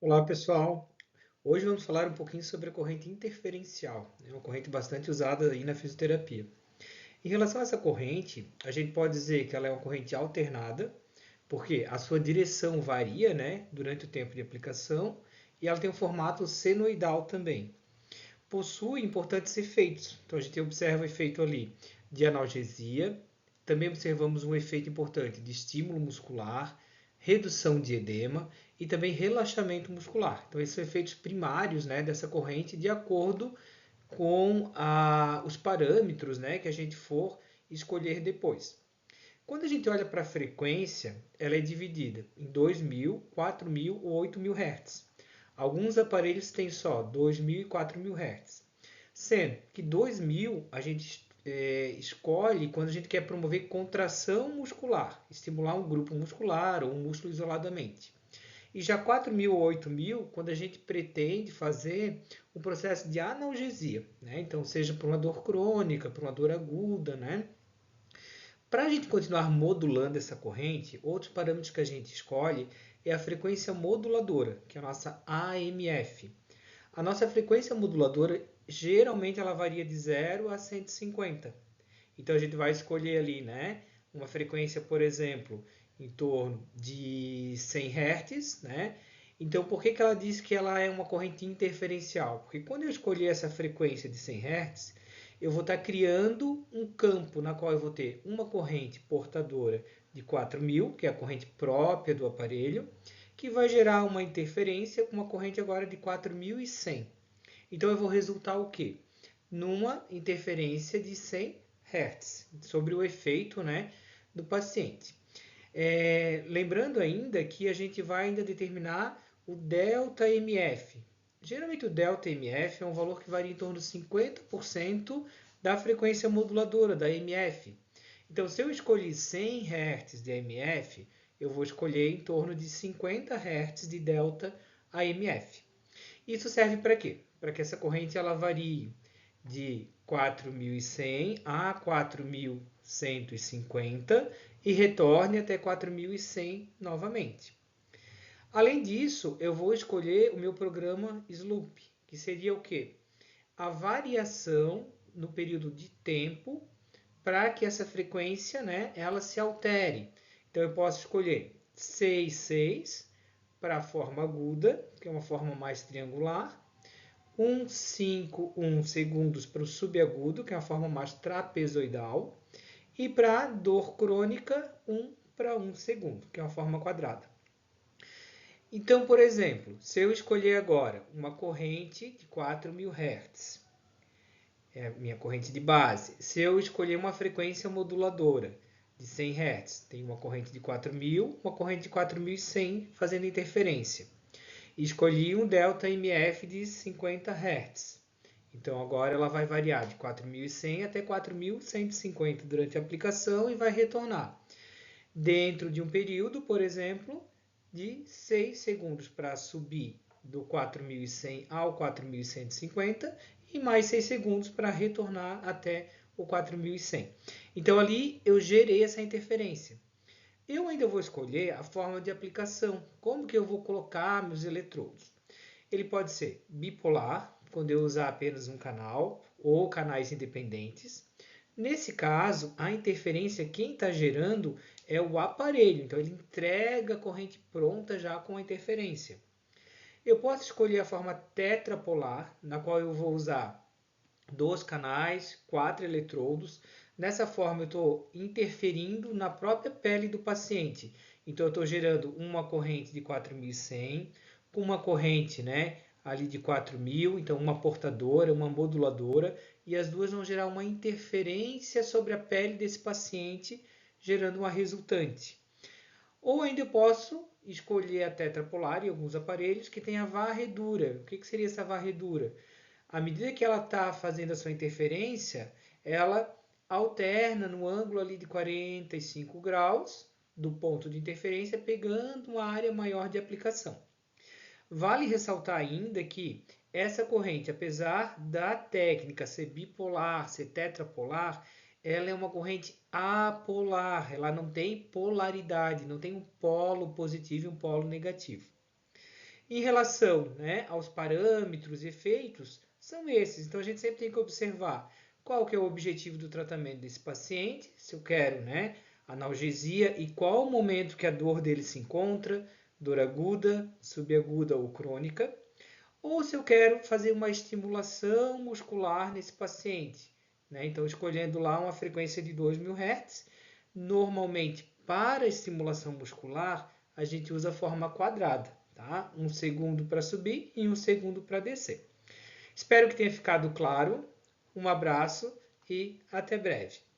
Olá, pessoal. Hoje vamos falar um pouquinho sobre a corrente interferencial, uma corrente bastante usada aí na fisioterapia. Em relação a essa corrente, a gente pode dizer que ela é uma corrente alternada, porque a sua direção varia, né, durante o tempo de aplicação, e ela tem um formato senoidal também. Possui importantes efeitos. Então a gente observa o efeito ali de analgesia, também observamos um efeito importante de estímulo muscular, redução de edema e também relaxamento muscular. Então esses são efeitos primários, né, dessa corrente de acordo com os parâmetros, né, que a gente for escolher depois. Quando a gente olha para a frequência, ela é dividida em 2.000, 4.000 ou 8.000 Hz. Alguns aparelhos têm só 2.000 e 4.000 Hz. Sendo que 2.000 a gente escolhe quando a gente quer promover contração muscular, estimular um grupo muscular ou um músculo isoladamente. E já 4.000 ou 8.000, quando a gente pretende fazer um processo de analgesia, né? Então, seja por uma dor crônica, por uma dor aguda, né? Para a gente continuar modulando essa corrente, outros parâmetros que a gente escolhe é a frequência moduladora, que é a nossa AMF. A nossa frequência moduladora, geralmente, ela varia de 0 a 150. Então, a gente vai escolher ali, né, uma frequência, por exemplo, em torno de 100 Hz, né? Então, por que que ela diz que ela é uma corrente interferencial? Porque quando eu escolher essa frequência de 100 Hz, eu vou estar criando um campo na qual eu vou ter uma corrente portadora de 4.000, que é a corrente própria do aparelho, que vai gerar uma interferência com uma corrente agora de 4.100. Então eu vou resultar o quê? Numa interferência de 100 Hz, sobre o efeito, né, do paciente. Lembrando ainda que a gente vai ainda determinar o delta MF. Geralmente o delta MF é um valor que varia em torno de 50% da frequência moduladora, da MF. Então, se eu escolher 100 Hz de MF, eu vou escolher em torno de 50 Hz de delta AMF. Isso serve para quê? Para que essa corrente ela varie de 4.100 a 4.150 e retorne até 4.100 novamente. Além disso, eu vou escolher o meu programa Sloop, que seria o quê? A variação no período de tempo para que essa frequência, né, ela se altere. Então eu posso escolher 6,6 para a forma aguda, que é uma forma mais triangular, 1,5 segundos para o subagudo, que é a forma mais trapezoidal, e para dor crônica, 1 para 1 segundo, que é uma forma quadrada. Então, por exemplo, se eu escolher agora uma corrente de 4.000 Hz, é a minha corrente de base. Se eu escolher uma frequência moduladora de 100 Hz, tem uma corrente de 4.000, uma corrente de 4.100 fazendo interferência. Escolhi um delta MF de 50 Hz. Então agora ela vai variar de 4.100 até 4.150 durante a aplicação e vai retornar dentro de um período, por exemplo, de 6 segundos para subir do 4.100 ao 4.150 e mais 6 segundos para retornar até o 4.100. Então ali eu gerei essa interferência. Eu ainda vou escolher a forma de aplicação, como que eu vou colocar meus eletrodos. Ele pode ser bipolar, quando eu usar apenas um canal, ou canais independentes. Nesse caso, a interferência quem está gerando é o aparelho, então ele entrega a corrente pronta já com a interferência. Eu posso escolher a forma tetrapolar, na qual eu vou usar 2 canais, 4 eletrodos. Nessa forma, eu estou interferindo na própria pele do paciente. Então, eu estou gerando uma corrente de 4.100, com uma corrente, né, ali de 4.000, então uma portadora, uma moduladora, e as duas vão gerar uma interferência sobre a pele desse paciente, gerando uma resultante. Ou ainda eu posso escolher a tetrapolar em alguns aparelhos que tem a varredura. O que seria essa varredura? À medida que ela está fazendo a sua interferência, ela alterna no ângulo ali de 45 graus do ponto de interferência, pegando uma área maior de aplicação. Vale ressaltar ainda que essa corrente, apesar da técnica ser bipolar, ser tetrapolar, ela é uma corrente apolar, ela não tem polaridade, não tem um polo positivo e um polo negativo. Em relação, né, aos parâmetros e efeitos, são esses. Então, a gente sempre tem que observar qual que é o objetivo do tratamento desse paciente, se eu quero, né, analgesia e qual o momento que a dor dele se encontra, dor aguda, subaguda ou crônica, ou se eu quero fazer uma estimulação muscular nesse paciente, né? Então, escolhendo lá uma frequência de 2.000 Hz, normalmente para estimulação muscular, a gente usa a forma quadrada, tá? 1 segundo para subir e 1 segundo para descer. Espero que tenha ficado claro. Um abraço e até breve.